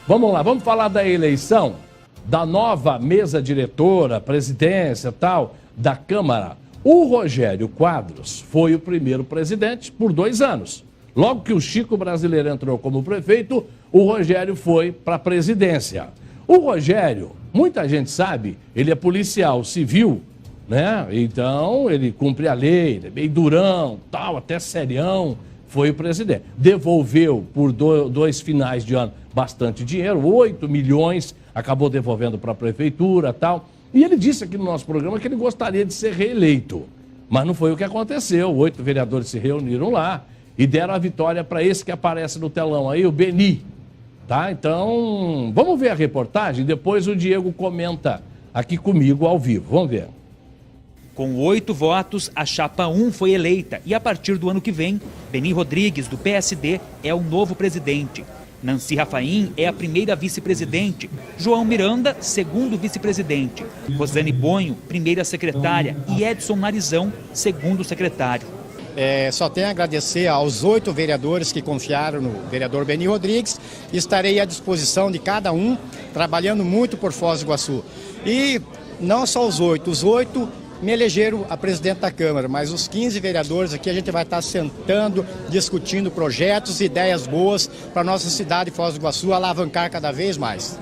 Vamos lá, vamos falar da eleição da nova mesa diretora, presidência tal, da Câmara. O Rogério Quadros foi o primeiro presidente por 2 anos. Logo que o Chico Brasileiro entrou como prefeito, o Rogério foi para a presidência. O Rogério, muita gente sabe, ele é policial civil, né? Então ele cumpre a lei, ele é meio durão, tal, até serião, foi o presidente. Devolveu por 2 finais de ano bastante dinheiro, 8 milhões, acabou devolvendo para a prefeitura, tal. E ele disse aqui no nosso programa que ele gostaria de ser reeleito. Mas não foi o que aconteceu. 8 vereadores se reuniram lá e deram a vitória para esse que aparece no telão aí, o Beni. Tá? Então, vamos ver a reportagem, depois o Diego comenta aqui comigo ao vivo. Vamos ver. Com 8 votos, a chapa 1 foi eleita e a partir do ano que vem, Beni Rodrigues, do PSD, é o novo presidente. Nancy Rafaim é a primeira vice-presidente, João Miranda, segundo vice-presidente, Rosane Bonho, primeira secretária e Edson Narizão, segundo secretário. Só tenho a agradecer aos 8 vereadores que confiaram no vereador Beni Rodrigues. Estarei à disposição de cada um, trabalhando muito por Foz do Iguaçu. E não só os 8 me elegeram a presidente da Câmara, mas os 15 vereadores aqui a gente vai estar sentando, discutindo projetos, ideias boas para a nossa cidade, Foz do Iguaçu, alavancar cada vez mais.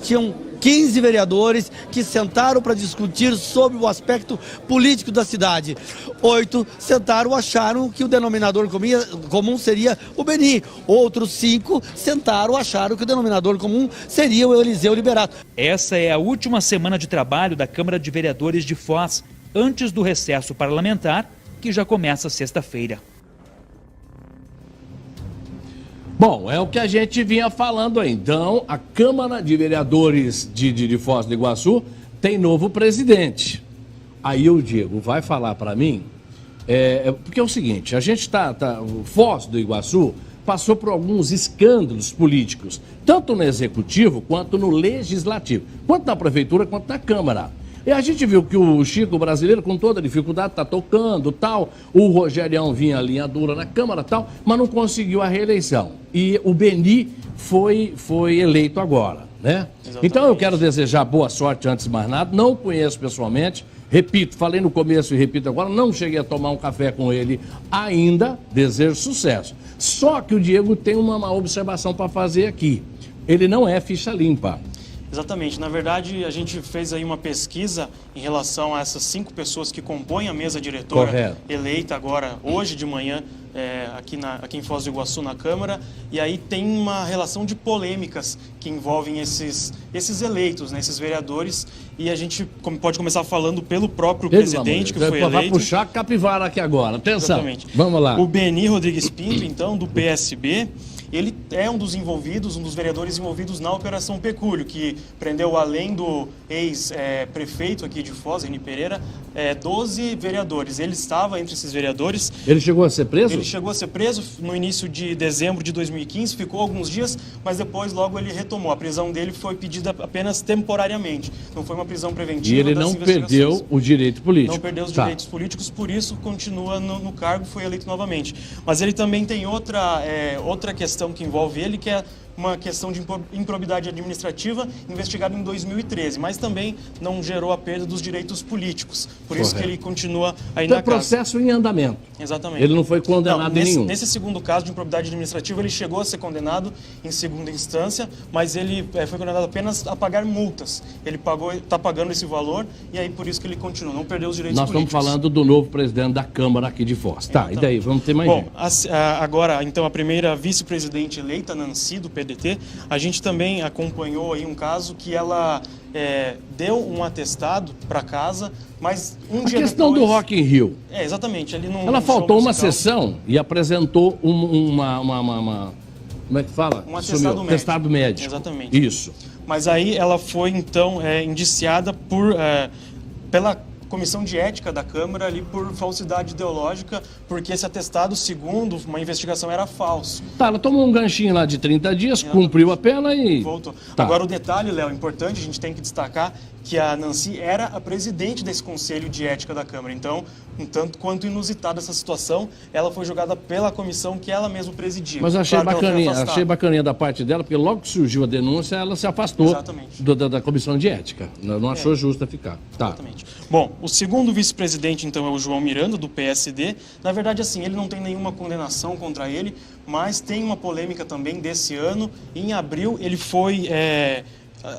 Tinham 15 vereadores que sentaram para discutir sobre o aspecto político da cidade. 8 sentaram, acharam que o denominador comum seria o Beni. Outros 5 sentaram, acharam que o denominador comum seria o Eliseu Liberato. Essa é a última semana de trabalho da Câmara de Vereadores de Foz, antes do recesso parlamentar, que já começa sexta-feira. Bom, é o que a gente vinha falando aí. Então, a Câmara de Vereadores de Foz do Iguaçu tem novo presidente. Aí o Diego vai falar para mim, porque é o seguinte, a gente Foz do Iguaçu passou por alguns escândalos políticos, tanto no Executivo quanto no Legislativo, quanto na Prefeitura quanto na Câmara. E a gente viu que o Chico Brasileiro, com toda dificuldade, está tocando, tal. O Rogerião vinha linha dura na Câmara, tal, mas não conseguiu a reeleição. E o Beni foi eleito agora, né? Exatamente. Então eu quero desejar boa sorte antes de mais nada. Não o conheço pessoalmente. Repito, falei no começo e repito agora, não cheguei a tomar um café com ele ainda. Desejo sucesso. Só que o Diego tem uma observação para fazer aqui. Ele não é ficha limpa. Exatamente. Na verdade, a gente fez aí uma pesquisa em relação a essas 5 pessoas que compõem a mesa diretora. Correto. Eleita agora, hoje de manhã, aqui em Foz do Iguaçu, na Câmara. E aí tem uma relação de polêmicas que envolvem esses eleitos, né, esses vereadores. E a gente pode começar falando pelo próprio presidente que foi eleito. Vai puxar a capivara aqui agora. Atenção. Exatamente. Vamos lá. O Beni Rodrigues Pinto, então, do PSB. Ele é um dos vereadores envolvidos na Operação Pecúlio, que prendeu, além do ex-prefeito aqui de Foz, Reni Pereira, 12 vereadores. Ele estava entre esses vereadores. Ele chegou a ser preso? Ele chegou a ser preso no início de dezembro de 2015, ficou alguns dias, mas depois logo ele retomou. A prisão dele foi pedida apenas temporariamente, não foi uma prisão preventiva. E ele não perdeu o direito político. Não perdeu os direitos políticos, por isso continua no cargo, foi eleito novamente. Mas ele também tem outra questão que envolve ele, que é uma questão de improbidade administrativa investigada em 2013, mas também não gerou a perda dos direitos políticos. Por isso que ele continua aí na casa. Processo em andamento. Exatamente. Ele não foi condenado em nenhum. Nesse segundo caso de improbidade administrativa, ele chegou a ser condenado em segunda instância, mas ele foi condenado apenas a pagar multas. Ele está pagando esse valor e aí por isso que ele continua, não perdeu os direitos políticos. Nós estamos falando do novo presidente da Câmara aqui de Foz. Tá, e daí? Vamos ter mais gente. Bom, agora, então, a primeira vice-presidente eleita, Nancy, do PDT, a gente também acompanhou aí um caso que ela deu um atestado para casa, mas um dia depois... A questão do Rock in Rio. Exatamente. Ela faltou uma sessão e apresentou uma como é que fala? Um atestado médico. Atestado médico. Exatamente. Isso. Mas aí ela foi, então, indiciada pela comissão de ética da Câmara ali por falsidade ideológica, porque esse atestado, segundo uma investigação, era falso. Tá, ela tomou um ganchinho lá de 30 dias, cumpriu a pena e... Voltou. Tá. Agora o detalhe, Léo, importante, a gente tem que destacar que a Nancy era a presidente desse Conselho de Ética da Câmara. Então, um tanto quanto inusitada essa situação, ela foi julgada pela comissão que ela mesma presidia. Mas achei Claro que ela foi bacaninha, afastada. achei bacaninha da parte dela, porque logo que surgiu a denúncia, ela se afastou Exatamente. da comissão de ética. Não achou justa ficar. Tá. Exatamente. Bom, o segundo vice-presidente, então, é o João Miranda, do PSD. Na verdade, assim, ele não tem nenhuma condenação contra ele, mas tem uma polêmica também desse ano. Em abril, ele foi...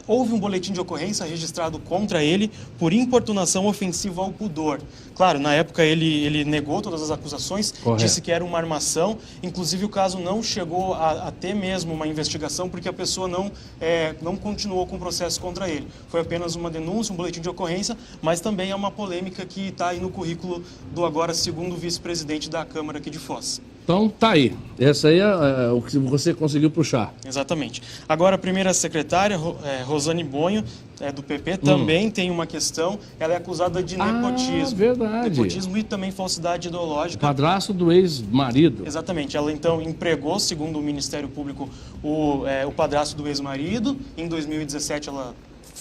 houve um boletim de ocorrência registrado contra ele por importunação ofensiva ao pudor. Claro, na época ele negou todas as acusações, Correto. disse que era uma armação. Inclusive, o caso não chegou a ter mesmo uma investigação, porque a pessoa não continuou com o processo contra ele. Foi apenas uma denúncia, um boletim de ocorrência, mas também é uma polêmica que está aí no currículo do agora segundo vice-presidente da Câmara aqui de Foz. Então, tá aí. Essa aí é o que você conseguiu puxar. Exatamente. Agora, a primeira secretária, Rosane Bonho, do PP, também tem uma questão. Ela é acusada de nepotismo. Verdade. Nepotismo e também falsidade ideológica. Padrasto do ex-marido. Exatamente. Ela, então, empregou, segundo o Ministério Público, o padrasto do ex-marido. Em 2017,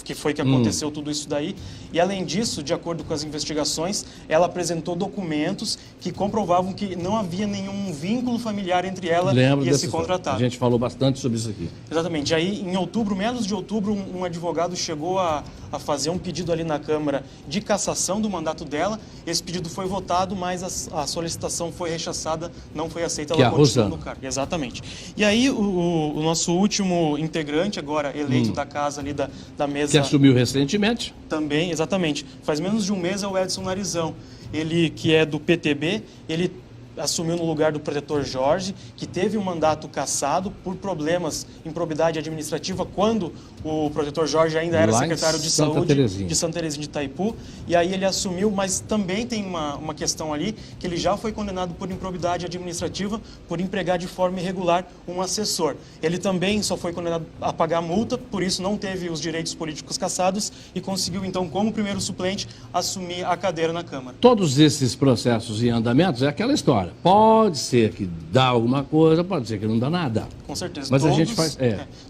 que foi que aconteceu tudo isso daí. E, além disso, de acordo com as investigações, ela apresentou documentos que comprovavam que não havia nenhum vínculo familiar entre ela e esse contratado. A gente falou bastante sobre isso aqui. Exatamente. Aí, em outubro, meados de outubro, um advogado chegou a fazer um pedido ali na Câmara de cassação do mandato dela. Esse pedido foi votado, mas a solicitação foi rechaçada, não foi aceita. Que ela continua Rosane. no cargo. Exatamente. E aí, o nosso último integrante, agora eleito da casa ali da mesa... Que assumiu recentemente. Também, exatamente. Faz menos de um mês é o Edson Narizão. Ele, que é do PTB, ele assumiu no lugar do protetor Jorge, que teve um mandato cassado por problemas, improbidade administrativa, quando o protetor Jorge ainda era secretário de Saúde de Santa Terezinha de Itaipu. E aí ele assumiu, mas também tem uma questão ali, que ele já foi condenado por improbidade administrativa, por empregar de forma irregular um assessor. Ele também só foi condenado a pagar multa, por isso não teve os direitos políticos cassados e conseguiu, então, como primeiro suplente, assumir a cadeira na Câmara. Todos esses processos em andamentos é aquela história. Pode ser que dá alguma coisa, pode ser que não dá nada. Com certeza. Mas a gente faz...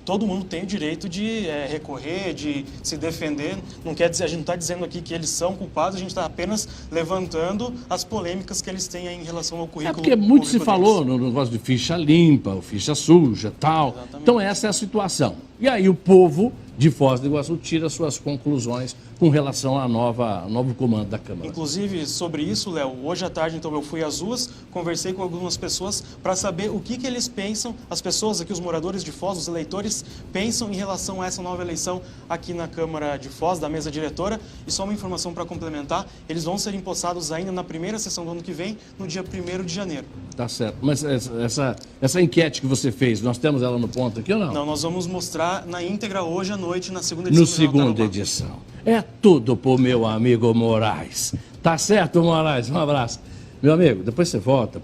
todo mundo tem o direito de recorrer, de se defender. Não quer dizer, a gente não está dizendo aqui que eles são culpados, a gente está apenas levantando as polêmicas que eles têm aí em relação ao currículo. Porque muito se falou no negócio de ficha limpa, ou ficha suja, tal. Exatamente. Então essa é a situação. E aí o povo de Foz do Iguaçu tira suas conclusões com relação ao novo comando da Câmara. Inclusive, sobre isso, Léo, hoje à tarde, então, eu fui às ruas, conversei com algumas pessoas para saber o que eles pensam, as pessoas aqui, os moradores de Foz, os eleitores, pensam em relação a essa nova eleição aqui na Câmara de Foz, da mesa diretora. E só uma informação para complementar, eles vão ser empossados ainda na primeira sessão do ano que vem, no dia 1º de janeiro. Tá certo. Mas essa enquete que você fez, nós temos ela no ponto aqui ou não? Não, nós vamos mostrar na íntegra hoje à noite, na segunda edição. No segunda edição. É tudo pro meu amigo Moraes. Tá certo, Moraes? Um abraço. Meu amigo, depois você volta.